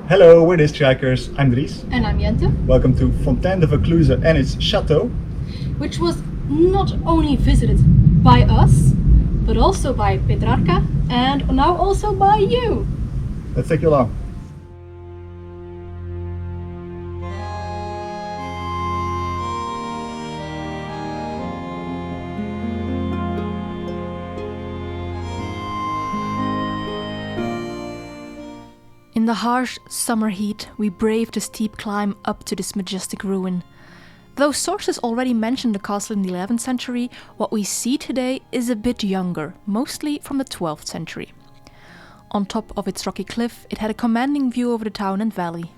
Hello, we're Hitchhikers. I'm Dries. And I'm Jente, Welcome to Fontaine de Vaucluse and its chateau. which was not only visited by us, but also by Petrarca and now also by you. Let's take you along. In the harsh summer heat, we braved the steep climb up to this majestic ruin. Though sources already mentioned the castle in the 11th century, what we see today is a bit younger, mostly from the 12th century. On top of its rocky cliff, it had a commanding view over the town and valley.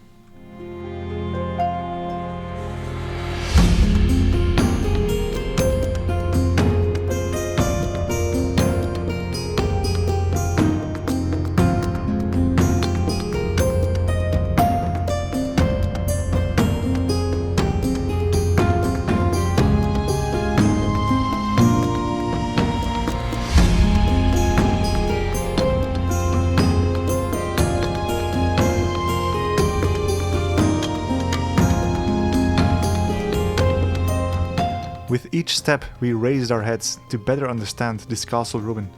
With each step, we raised our heads to better understand this castle ruin.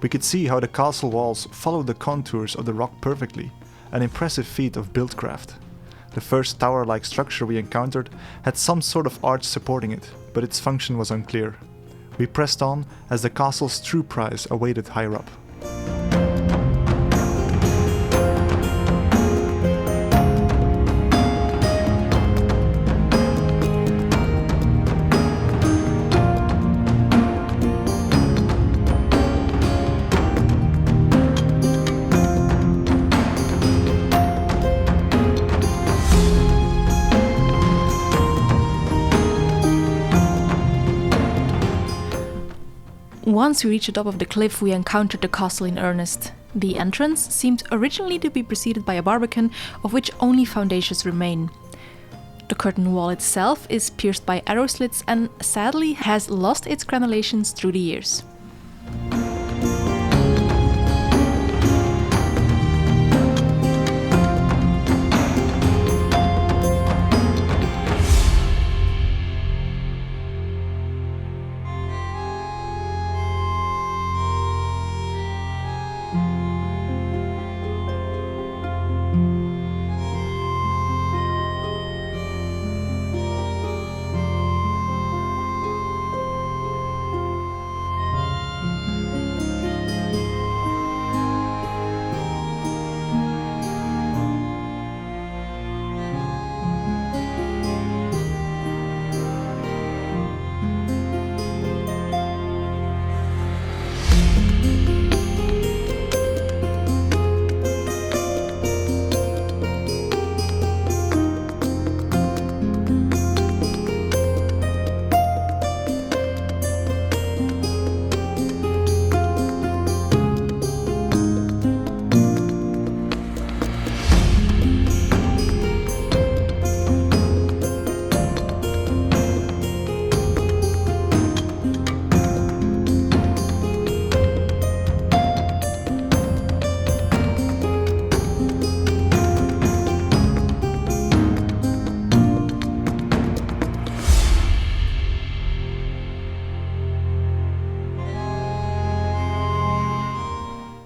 We could see how the castle walls followed the contours of the rock perfectly, an impressive feat of buildcraft. The first tower-like structure we encountered had some sort of arch supporting it, but its function was unclear. We pressed on as the castle's true prize awaited higher up. Once we reached the top of the cliff, we encountered the castle in earnest. The entrance seemed originally to be preceded by a barbican, of which only foundations remain. The curtain wall itself is pierced by arrow slits and sadly has lost its crenellations through the years.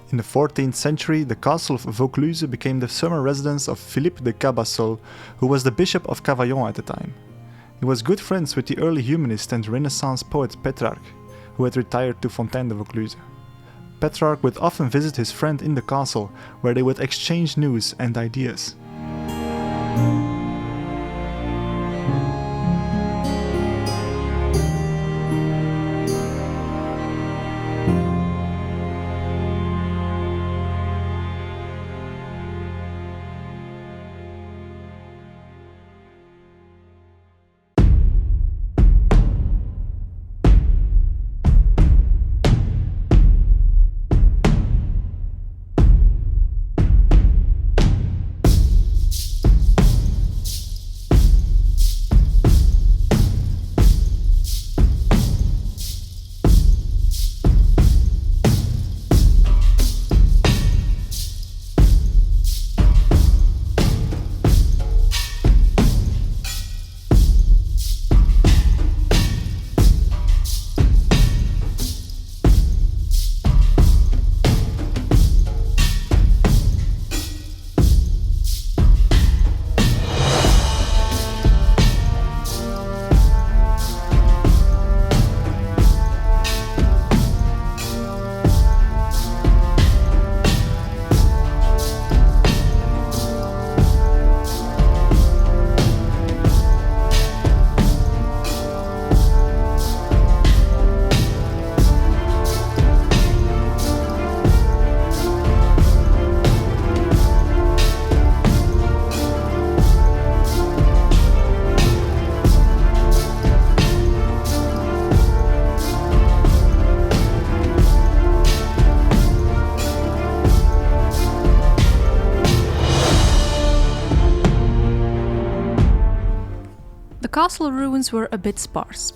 In the 14th century, the castle of Vaucluse became the summer residence of Philippe de Cabassol, who was the bishop of Cavaillon at the time. He was good friends with the early humanist and Renaissance poet Petrarch, who had retired to Fontaine de Vaucluse. Petrarch would often visit his friend in the castle, where they would exchange news and ideas. castle ruins were a bit sparse.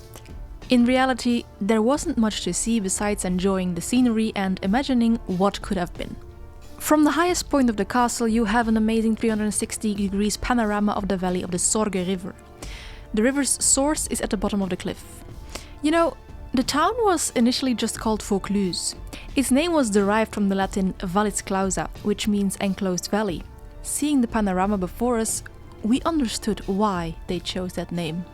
In reality, there wasn't much to see besides enjoying the scenery and imagining what could have been. From the highest point of the castle, you have an amazing 360 degrees panorama of the valley of the Sorge River. The river's source is at the bottom of the cliff. You know, the town was initially just called Vaucluse. Its name was derived from the Latin Vallis Clausa, which means enclosed valley. Seeing the panorama before us, we understood why they chose that name.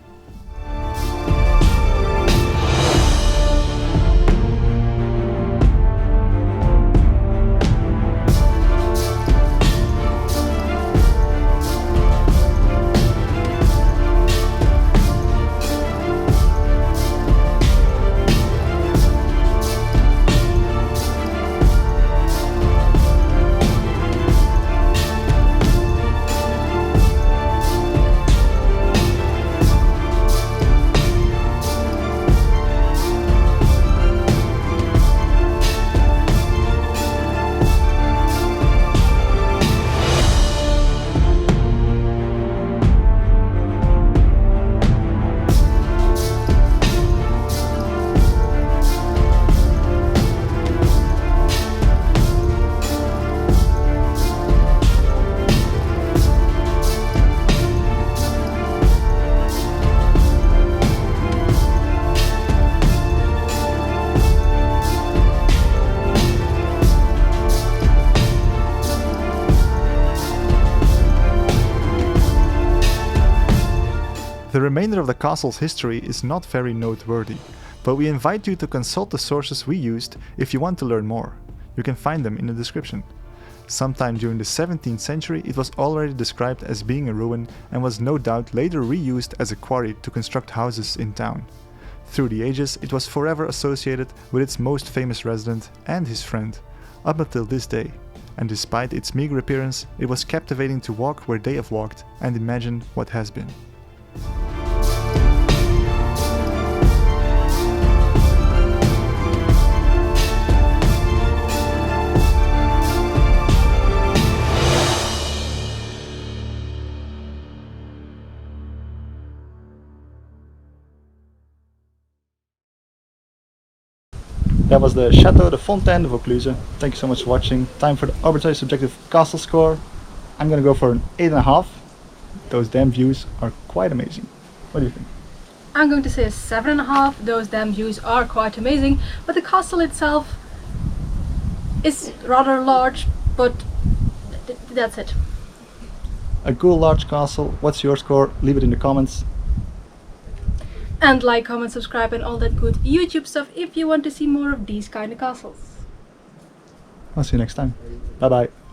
The remainder of the castle's history is not very noteworthy, but we invite you to consult the sources we used if you want to learn more. You can find them in the description. Sometime during the 17th century it was already described as being a ruin and was no doubt later reused as a quarry to construct houses in town. Through the ages it was forever associated with its most famous resident and his friend, up until this day, and despite its meager appearance it was captivating to walk where they have walked and imagine what has been. That was the Chateau de Fontaine de Vaucluse. Thank you so much for watching. Time for the arbitrary subjective castle score. I'm gonna go for an 8.5. Those damn views are quite amazing. What do you think? I'm going to say a 7.5. Those damn views are quite amazing, but the castle itself is rather large, but that's it. A cool large castle. What's your score? Leave it in the comments. And like, comment, subscribe and all that good YouTube stuff if you want to see more of these kind of castles. I'll see you next time. Bye bye.